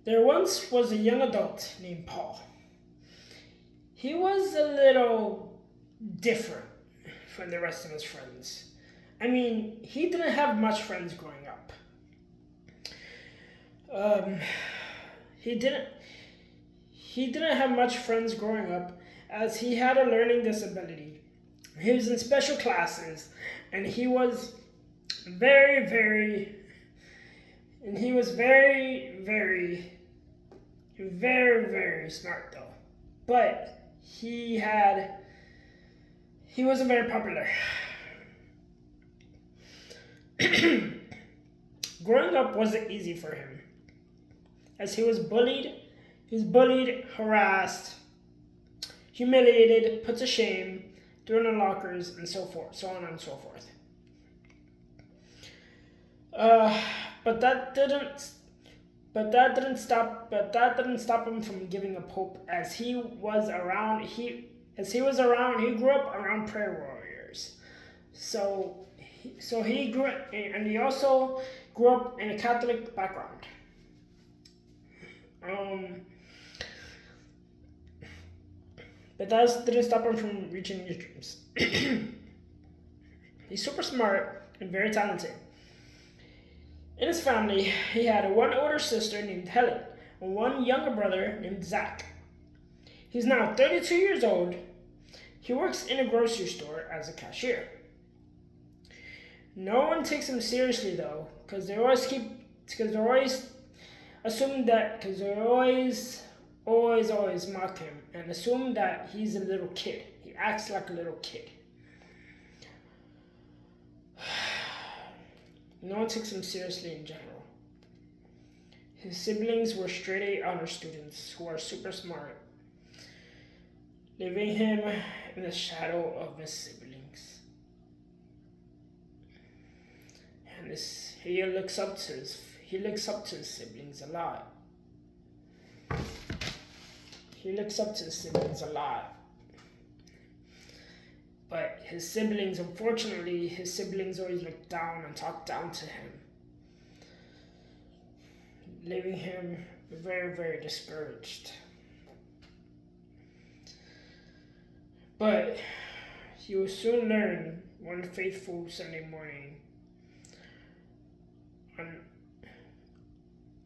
There once was a young adult named Paul. He was a little different from the rest of his friends. I mean, he didn't have much friends growing up. Um, he didn't he didn't have much friends growing up as he had a learning disability. He was in special classes and very very he was very smart though. But he wasn't very popular. Growing up wasn't easy for him as he was bullied, harassed, humiliated, put to shame, thrown in lockers, and so forth, so on and so forth. Uh, but that didn't but that didn't stop him from giving up hope as he was around he grew up around prayer warriors. So he grew and he also grew up in a Catholic background. Um, but that didn't stop him from reaching his dreams. He's super smart and very talented. In his family, he had one older sister named Helen and one younger brother named Zach. He's now 32 years old. He works in a grocery store as a cashier. No one takes him seriously though, because they always assume that, because they always mock him and assume that he's a little kid. He acts like a little kid. No one takes him seriously in general. His siblings were straight A honor students who are super smart, leaving him in the shadow of his siblings. And he looks up to his siblings a lot. He looks up to his siblings a lot. But unfortunately, his siblings always look down and talk down to him, leaving him very, very discouraged. But he will soon learn one faithful Sunday morning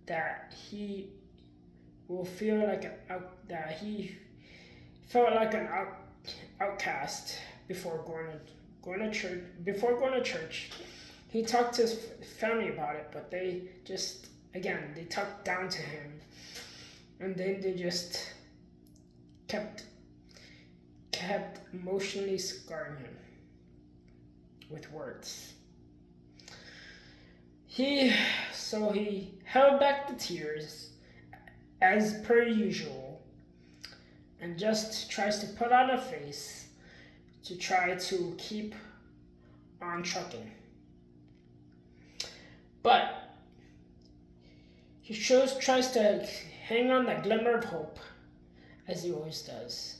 that he will feel like that he felt like an outcast before going to church. Before going to church, he talked to his family about it, but they talked down to him, and then they just kept emotionally scarring him with words. He held back the tears as per usual and just tries to put on a face to try to keep on trucking. But he tries to hang on that glimmer of hope as he always does.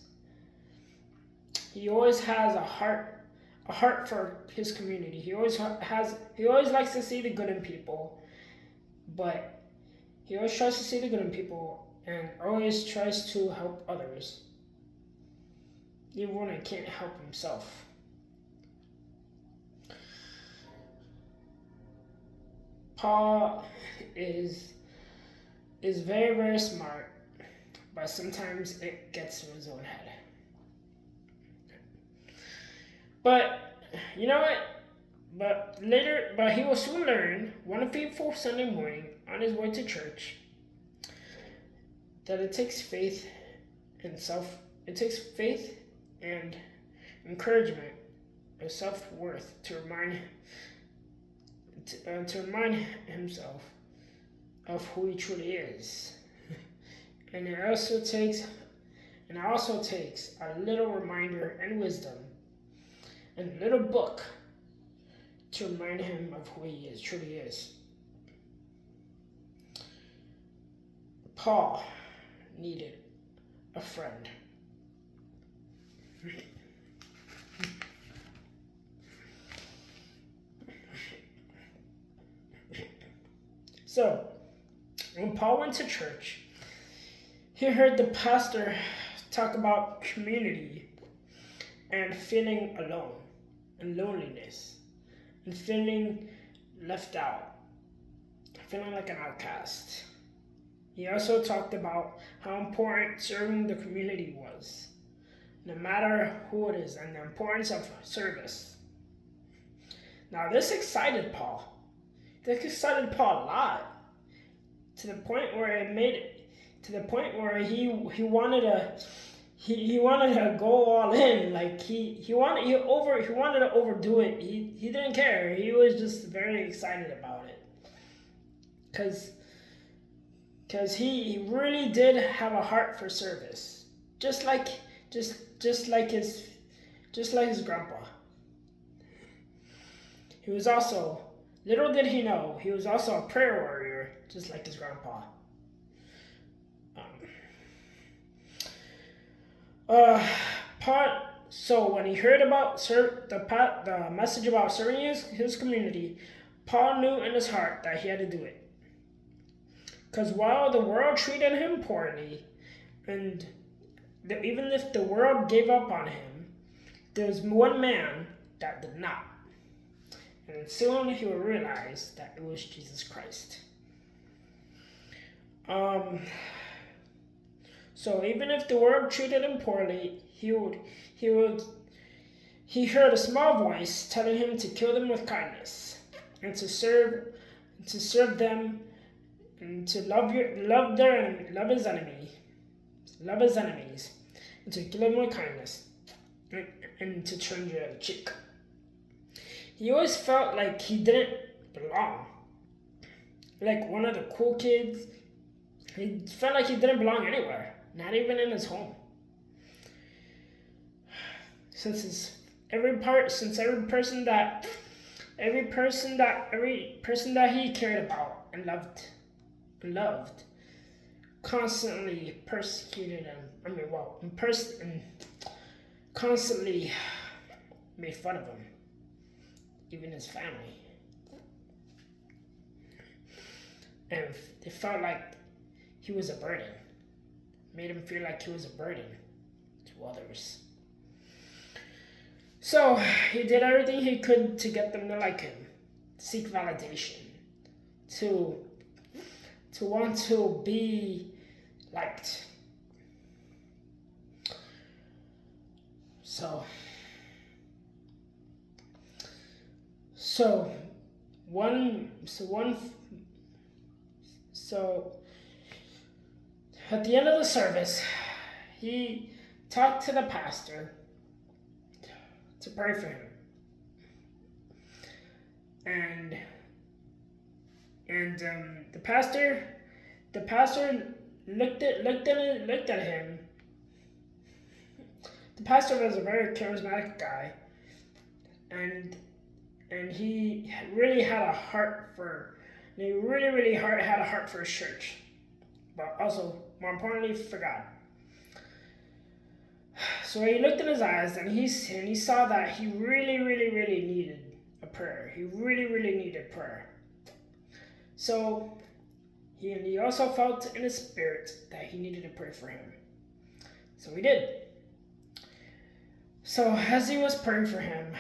He always has a heart for his community. He always likes to see the good in people, but he always tries to see the good in people and always tries to help others, even when he can't help himself. Paul is very, very smart, but sometimes it gets in his own head. But you know what? But he will soon learn one fateful Sunday morning on his way to church that it takes faith and encouragement and self-worth to remind himself of who he truly is. And it also takes a little reminder and wisdom and a little book to remind him of who he truly is. Paul needed a friend. So, when Paul went to church, he heard the pastor talk about community and feeling alone and loneliness and feeling left out, feeling like an outcast. He also talked about how important serving the community was, no matter who it is, and the importance of service. Now, this excited Paul. This excited Paul a lot, to the point where it made it, to the point where he wanted to go all in. Like he wanted to overdo it. He didn't care. He was just very excited about it, because he really did have a heart for service, just like his grandpa. He was also, little did he know, he was also a prayer warrior, just like his grandpa. So when he heard about the message about serving his community, Paul knew in his heart that he had to do it. Because while the world treated him poorly, and even if the world gave up on him, there's one man that did not. And soon he would realize that it was Jesus Christ. So even if the world treated him poorly, he heard a small voice telling him to kill them with kindness, and to serve them, and to love his enemies, and to kill them with kindness, and to turn the other cheek. He always felt like he didn't belong. Like one of the cool kids, he felt like he didn't belong anywhere, not even in his home. Since every person that he cared about and loved constantly persecuted him. And constantly made fun of him, even his family. And they felt like he was a burden. Made him feel like he was a burden to others. So he did everything he could to get them to like him, to seek validation, to want to be liked. So at the end of the service, he talked to the pastor to pray for him. And the pastor looked at him. The pastor was a very charismatic guy, and he really had a heart for his church, but also more importantly for God. So he looked in his eyes, and he saw that he really needed a prayer. He really needed prayer. So he also felt in his spirit that he needed to pray for him. So he did. So as he was praying for him,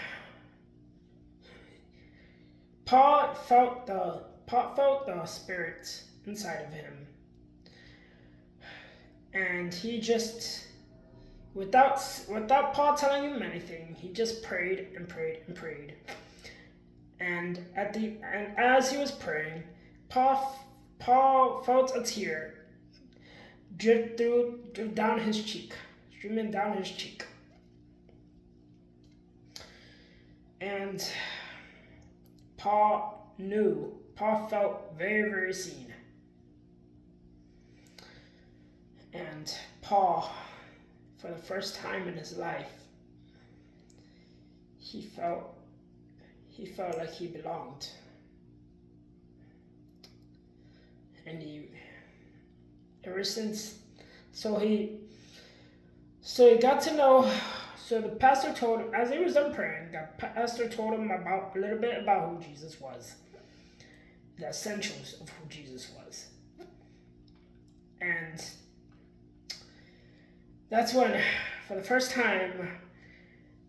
Paul felt the spirit inside of him, and he just, without Paul telling him anything, he just prayed and prayed and prayed. And as he was praying, Paul felt a tear streaming down his cheek. And Paul felt very seen. And Paul, for the first time in his life, he felt like he belonged. And he got to know. So the pastor told him, as he was done praying, the pastor told him a little bit about who Jesus was, the essentials of who Jesus was. And that's when, for the first time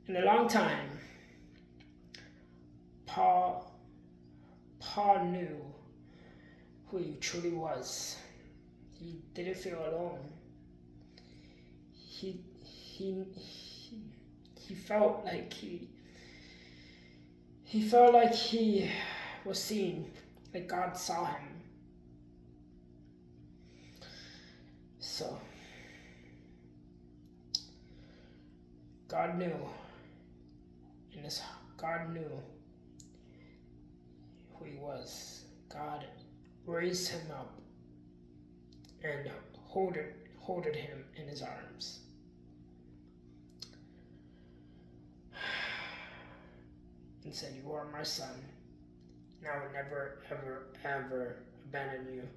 in a long time, Paul knew who he truly was. He didn't feel alone. He felt like he felt like he was seen, like God saw him. So God knew, God knew who he was. God raised him up and holded him in his arms. And said, "You are my son, and I will never, ever, ever abandon you."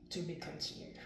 To be continued.